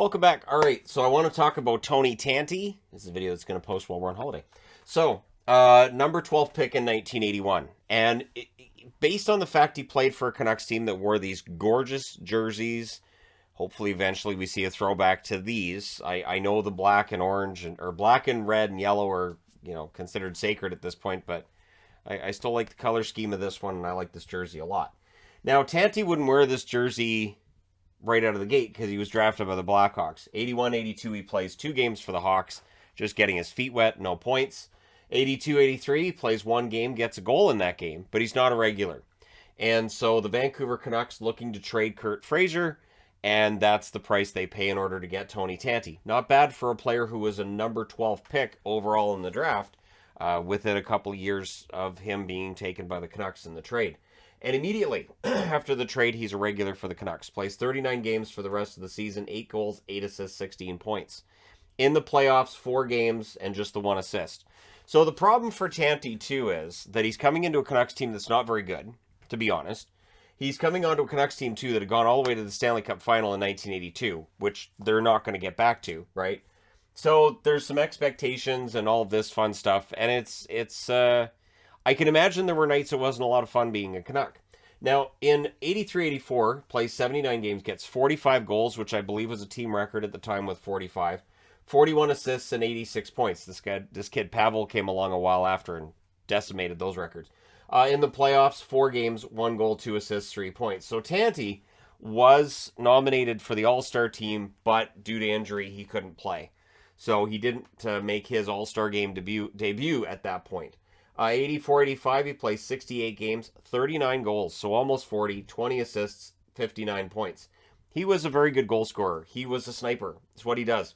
Welcome back. All right, so I want to talk about Tony Tanti. This is a video that's going to post while we're on holiday. So, number 12 pick in 1981. And based on the fact he played for a Canucks team that wore these gorgeous jerseys, hopefully eventually we see a throwback to these. I know the black and orange, or black and red and yellow are, considered sacred at this point, but I still like the color scheme of this one, and I like this jersey a lot. Now, Tanti wouldn't wear this jersey right out of the gate because he was drafted by the Blackhawks. 81-82, he plays 2 games for the Hawks, just getting his feet wet, no points. 82-83, he plays 1 game, gets a goal in that game, but he's not a regular. And so the Vancouver Canucks looking to trade Kurt Fraser, and that's the price they pay in order to get Tony Tanti. Not bad for a player who was a number 12 pick overall in the draft, within a couple of years of him being taken by the Canucks in the trade. And immediately after the trade, he's a regular for the Canucks. Plays 39 games for the rest of the season, 8 goals, 8 assists, 16 points. In the playoffs, 4 games and just the 1 assist. So the problem for Tanti, too, is that he's coming into a Canucks team that's not very good, to be honest. He's coming onto a Canucks team, too, that had gone all the way to the Stanley Cup final in 1982, which they're not going to get back to, right? So there's some expectations and all of this fun stuff, and it's I can imagine there were nights it wasn't a lot of fun being a Canuck. Now, in 83-84, plays 79 games, gets 45 goals, which I believe was a team record at the time with 45, 41 assists, and 86 points. This kid Pavel came along a while after and decimated those records. In the playoffs, 4 games, 1 goal, 2 assists, 3 points. So Tanti was nominated for the All-Star team, but due to injury, he couldn't play. So he didn't make his All-Star game debut at that point. 84-85, he plays 68 games, 39 goals, so almost 40, 20 assists, 59 points. He was a very good goal scorer. He was a sniper. It's what he does,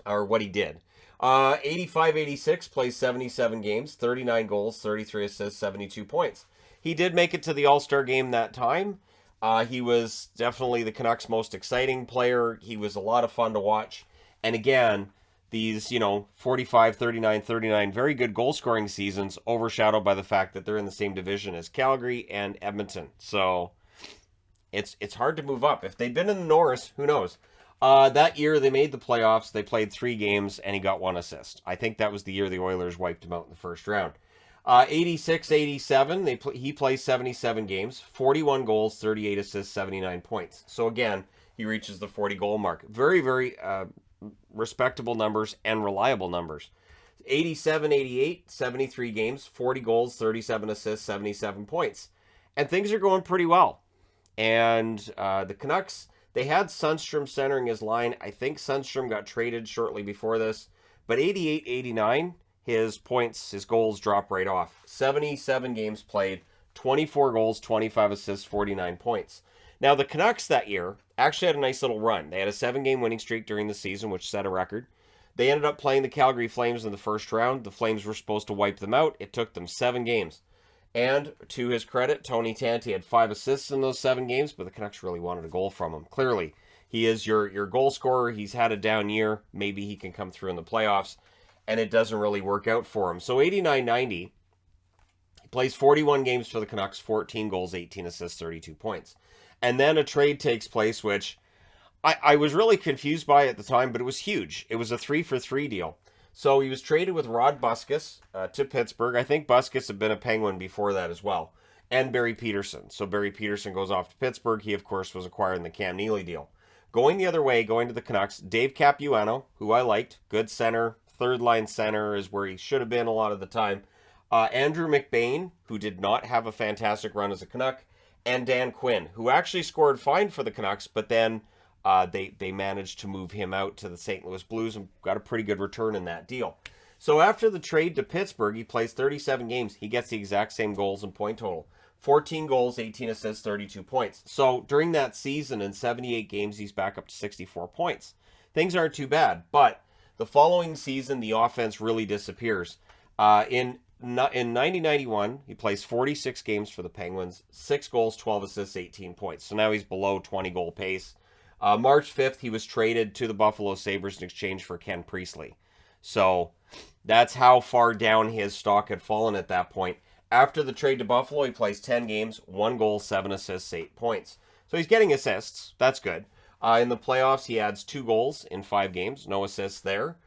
or what he did. 85-86, plays 77 games, 39 goals, 33 assists, 72 points. He did make it to the All-Star game that time. He was definitely the Canucks' most exciting player. He was a lot of fun to watch. And again, these, 45, 39, 39, very good goal-scoring seasons overshadowed by the fact that they're in the same division as Calgary and Edmonton. So it's hard to move up. If they'd been in the Norris, who knows? That year, they made the playoffs. They played 3 games, and he got 1 assist. I think that was the year the Oilers wiped him out in the first round. 86-87, he plays 77 games, 41 goals, 38 assists, 79 points. So again, he reaches the 40-goal mark. Very, very respectable numbers and reliable numbers. 87-88, 73 games, 40 goals, 37 assists, 77 points. And things are going pretty well. And the Canucks, they had Sundstrom centering his line. I think Sundstrom got traded shortly before this. But 88-89, his points, his goals drop right off. 77 games played, 24 goals, 25 assists, 49 points. Now, the Canucks that year actually had a nice little run. They had a 7-game winning streak during the season, which set a record. They ended up playing the Calgary Flames in the first round. The Flames were supposed to wipe them out. It took them 7 games. And to his credit, Tony Tanti had 5 assists in those 7 games, but the Canucks really wanted a goal from him. Clearly, he is your goal scorer. He's had a down year. Maybe he can come through in the playoffs, and it doesn't really work out for him. So 89-90, he plays 41 games for the Canucks, 14 goals, 18 assists, 32 points. And then a trade takes place, which I was really confused by at the time, but it was huge. It was a 3-for-3 deal. So he was traded with Rod Busquets to Pittsburgh. I think Busquets had been a Penguin before that as well. And Barry Peterson. So Barry Peterson goes off to Pittsburgh. He, of course, was acquired in the Cam Neely deal. Going the other way, going to the Canucks, Dave Capuano, who I liked. Good center. Third-line center is where he should have been a lot of the time. Andrew McBain, who did not have a fantastic run as a Canuck. And Dan Quinn, who actually scored fine for the Canucks, but then they managed to move him out to the St. Louis Blues and got a pretty good return in that deal. So after the trade to Pittsburgh, he plays 37 games. He gets the exact same goals and point total. 14 goals, 18 assists, 32 points. So during that season, in 78 games, he's back up to 64 points. Things aren't too bad, but the following season, the offense really disappears. In 90-91, he plays 46 games for the Penguins, 6 goals, 12 assists, 18 points. So now he's below 20-goal pace. March 5th, he was traded to the Buffalo Sabres in exchange for Ken Priestley. So that's how far down his stock had fallen at that point. After the trade to Buffalo, he plays 10 games, 1 goal, 7 assists, 8 points. So he's getting assists. That's good. In the playoffs, he adds 2 goals in 5 games, no assists there.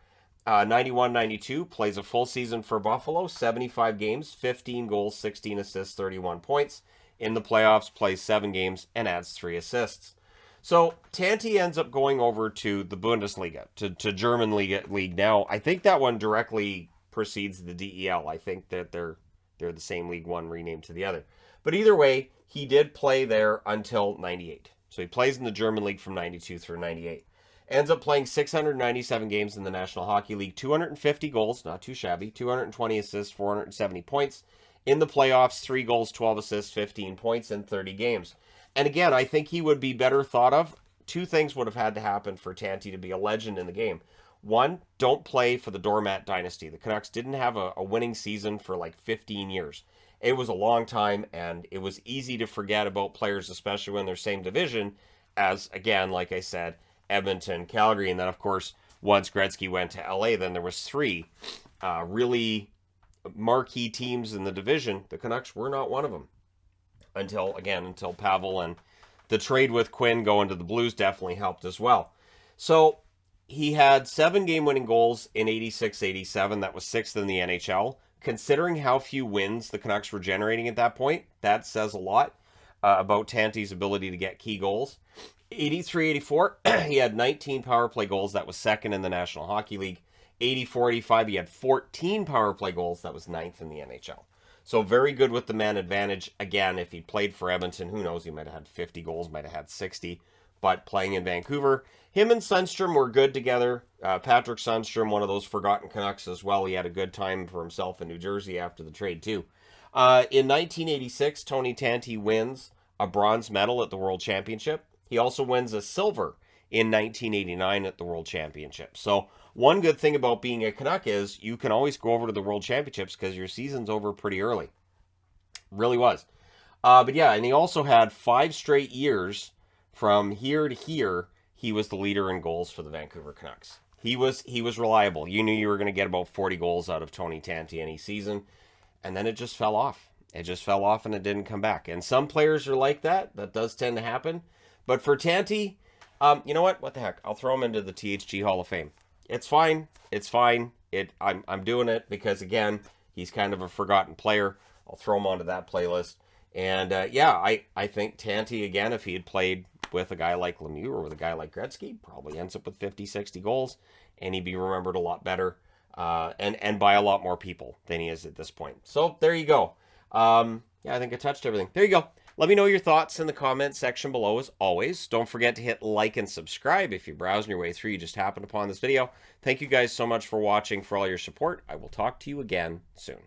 91-92, plays a full season for Buffalo, 75 games, 15 goals, 16 assists, 31 points. In the playoffs, plays 7 games and adds 3 assists. So Tanti ends up going over to the Bundesliga, to German league now. I think that one directly precedes the DEL. I think that they're the same League One renamed to the other. But either way, he did play there until 98. So he plays in the German league from 92 through 98. Ends up playing 697 games in the National Hockey League, 250 goals, not too shabby, 220 assists, 470 points. In the playoffs, 3 goals, 12 assists, 15 points in 30 games. And again, I think he would be better thought of. 2 things would have had to happen for Tanti to be a legend in the game. 1, don't play for the Doormat dynasty. The Canucks didn't have a winning season for like 15 years. It was a long time, and it was easy to forget about players, especially when they're same division, as, again, like I said, Edmonton, Calgary, and then, of course, once Gretzky went to LA, then there was 3 really marquee teams in the division. The Canucks were not one of them until Pavel, and the trade with Quinn going to the Blues definitely helped as well. So he had 7 game-winning goals in 86-87. That was 6th in the NHL. Considering how few wins the Canucks were generating at that point, that says a lot about Tanti's ability to get key goals. 83-84, he had 19 power play goals. That was 2nd in the National Hockey League. 84-85, he had 14 power play goals. That was 9th in the NHL. So very good with the man advantage. Again, if he played for Edmonton, who knows, he might have had 50 goals, might have had 60. But playing in Vancouver, him and Sundstrom were good together. Patrick Sundstrom, one of those forgotten Canucks as well. He had a good time for himself in New Jersey after the trade too. In 1986, Tony Tanti wins a bronze medal at the World Championship. He also wins a silver in 1989 at the World Championship. So one good thing about being a Canuck is you can always go over to the World Championships because your season's over pretty early. Really was. But yeah, and he also had 5 straight years from here to here. He was the leader in goals for the Vancouver Canucks. He was reliable. You knew you were going to get about 40 goals out of Tony Tanti any season, and then it just fell off. It just fell off and it didn't come back. And some players are like that. That does tend to happen. But for Tanti, you know what? What the heck? I'll throw him into the THG Hall of Fame. It's fine. It's fine. I'm doing it because, again, he's kind of a forgotten player. I'll throw him onto that playlist. And, yeah, I think Tanti, again, if he had played with a guy like Lemieux or with a guy like Gretzky, probably ends up with 50, 60 goals, and he'd be remembered a lot better and by a lot more people than he is at this point. So there you go. Yeah, I think I touched everything. There you go. Let me know your thoughts in the comments section below as always. Don't forget to hit like and subscribe if you're browsing your way through. You just happened upon this video. Thank you guys so much for watching, for all your support. I will talk to you again soon.